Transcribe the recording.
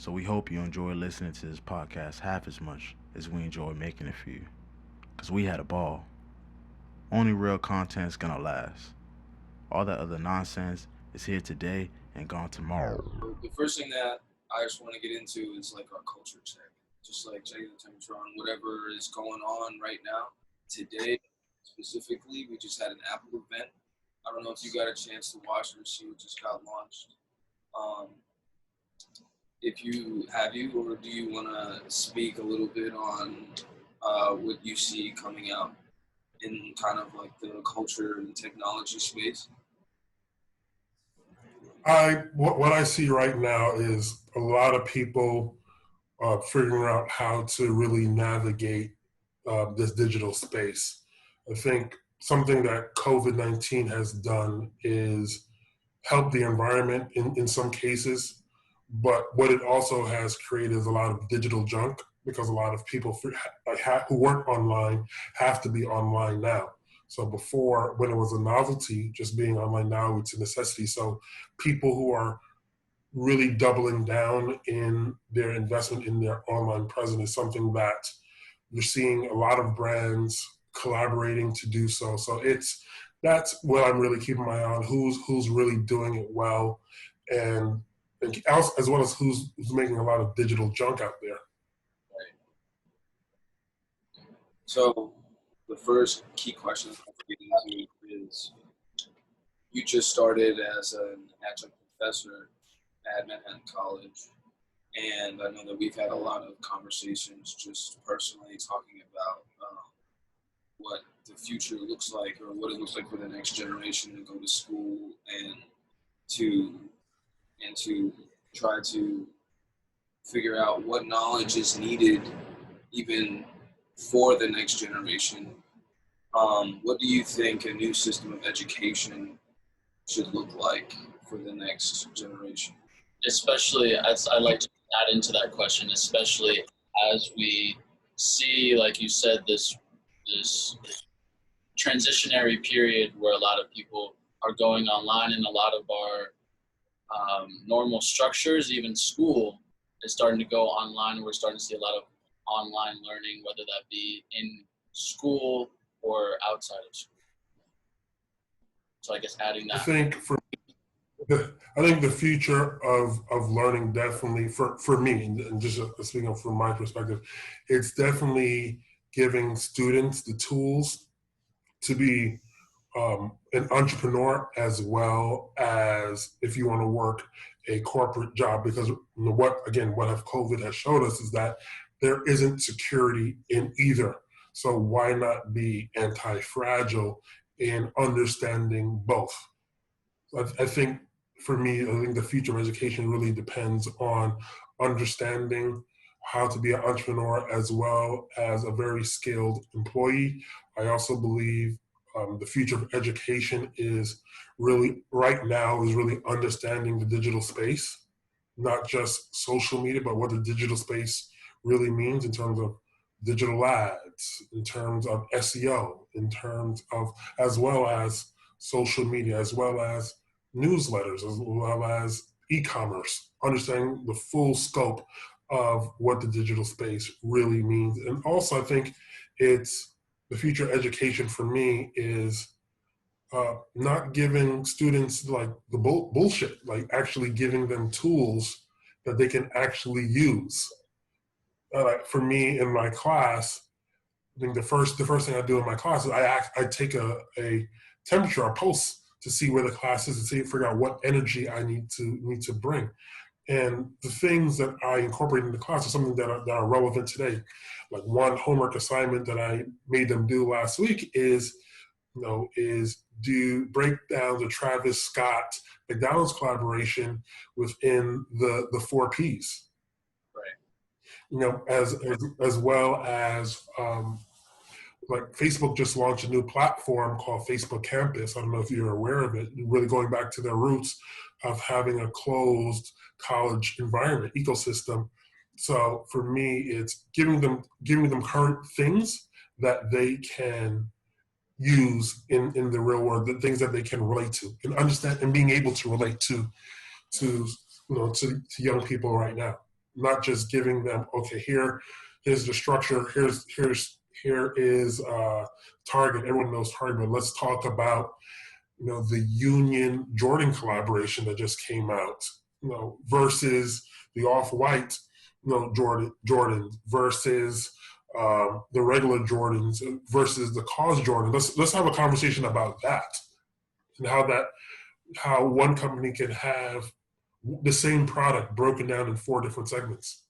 So we hope you enjoy listening to this podcast half as much as we enjoy making it for you. Because we had a ball. Only real content is going to last. All that other nonsense is here today and gone tomorrow. The first thing that I just want to get into is like our culture check, just like checking the temperature on whatever is going on right now. Today, specifically, we just had an Apple event. I don't know if you got a chance to watch or see what just got launched. Um, if you have you, or do you want to speak a little bit on what you see coming out in kind of like the culture and technology space? What I see right now is a lot of people figuring out how to really navigate this digital space. I think something that COVID-19 has done is help the environment in some cases, but what it also has created is a lot of digital junk because a lot of people who work online have to be online now. So before, when it was a novelty, just being online, now it's a necessity. So people who are really doubling down in their investment in their online presence is something that you're seeing a lot of brands collaborating to do so. So that's what I'm really keeping my eye on. Who's really doing it well, and as well as who's making a lot of digital junk out there. Right. So the first key question I'm getting into is you just started as an adjunct professor at Manhattan College, and I know that we've had a lot of conversations just personally talking about what the future looks like or what it looks like for the next generation to go to school and to to try to figure out what knowledge is needed even for the next generation. What do you think a new system of education should look like for the next generation? Especially, as I like to add into that question, especially as we see, like you said, this transitionary period where a lot of people are going online, and a lot of our normal structures, even school, is starting to go online. We're starting to see a lot of online learning, whether that be in school or outside of school. So I guess adding that. I think the future of learning definitely for me, and just speaking from my perspective, it's definitely giving students the tools to be an entrepreneur, as well as if you want to work a corporate job, because what have COVID has showed us is that there isn't security in either. So why not be anti-fragile in understanding both? I think for me, I think the future of education really depends on understanding how to be an entrepreneur as well as a very skilled employee. I also believe the future of education is really, right now, is really understanding the digital space, not just social media, but what the digital space really means in terms of digital ads, in terms of SEO, in terms of, as well as social media, as well as newsletters, as well as e-commerce, understanding the full scope of what the digital space really means. And also, I think it's the future education for me is not giving students like the bullshit, like actually giving them tools that they can actually use. For me, in my class, I think the first thing I do in my class is I take a temperature, a pulse, to see where the class is, and figure out what energy I need to bring. And the things that I incorporate in the class are something that are relevant today. Like one homework assignment that I made them do last week is do break down the Travis Scott McDonald's collaboration within the four Ps. Right. As well as like Facebook just launched a new platform called Facebook Campus. I don't know if you're aware of it. Really going back to their roots of having a closed college environment ecosystem. So for me, it's giving them current things that they can use in the real world, the things that they can relate to and understand, and being able to relate to young people right now. not just giving them, okay, here's the structure, here is Target, everyone knows Target, but let's talk about, the Union Jordan collaboration that just came out, versus the Off-White, Jordan versus the regular Jordans versus the Cause Jordan. Let's have a conversation about that, and how one company can have the same product broken down in 4 different segments.